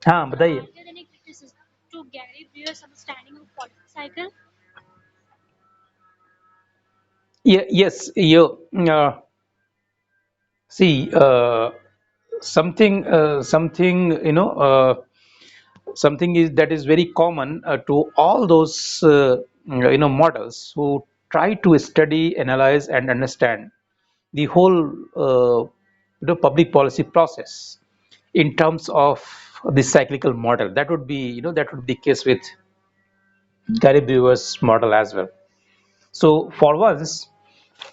हाँ बताइए. Are there any criticism to Gary Brewer's understanding of political cycle? Yeah, yes, you see, something something is that is very common to all those models who try to study, analyze, and understand the whole public policy process in terms of the cyclical model. That would be that would be the case with Gary Brewer's model as well. So for once,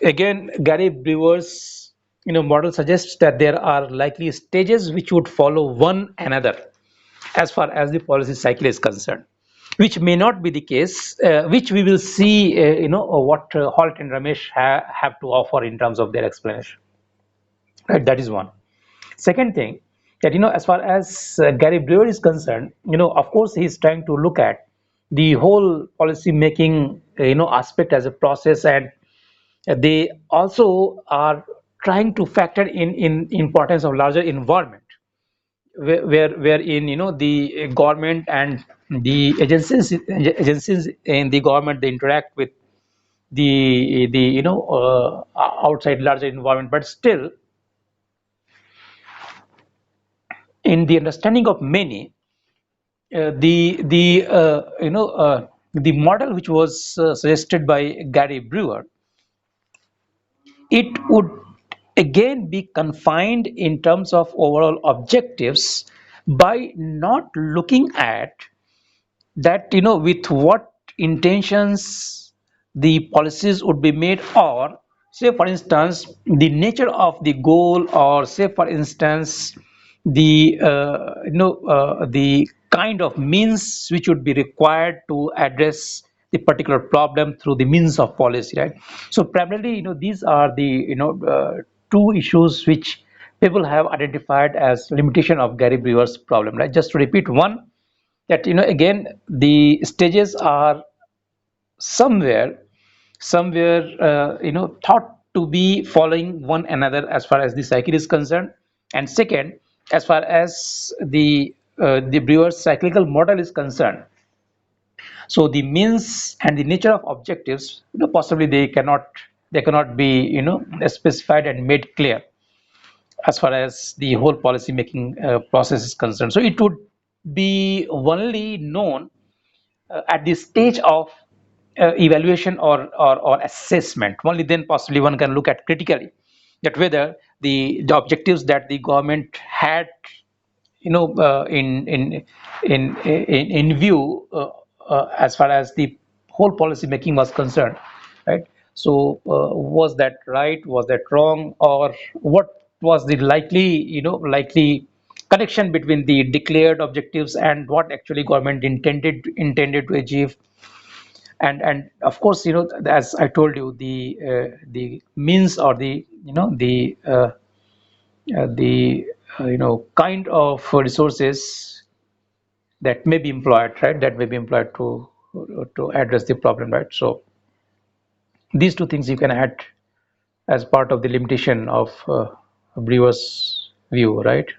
again, Gary Brewer's model suggests that there are likely stages which would follow one another as far as the policy cycle is concerned, which may not be the case, which we will see, what Holt and Ramesh have to offer in terms of their explanation. Right, that is one. Second thing, that as far as Gary Brewer is concerned, of course, he's trying to look at the whole policy making, aspect as a process, and they also are trying to factor in importance of larger environment, wherein the government and the agencies in the government, they interact with the outside larger environment, but still in the understanding of many, the model which was suggested by Gary Brewer, it would again be confined in terms of overall objectives by not looking at that with what intentions the policies would be made, or say for instance the nature of the goal, or say for instance the kind of means which would be required to address the particular problem through the means of policy, right? So primarily, these are the two issues which people have identified as limitation of Gary Brewer's problem, right? Just to repeat one, that again the stages are somewhere thought to be following one another as far as the cycle is concerned. And second, as far as the Brewer's cyclical model is concerned, so the means and the nature of objectives, possibly they cannot be specified and made clear as far as the whole policy making process is concerned. So it would be only known at the stage of evaluation, or assessment. Only then possibly one can look at critically that whether the objectives that the government had in view, as far as the whole policy making was concerned, right? So was that right, was that wrong, or what was the likely connection between the declared objectives and what actually government intended to achieve. And of course, as I told you, the means, or the kind of resources that may be employed, right? That may be employed to address the problem, right? So these two things you can add as part of the limitation of Brewer's view, right?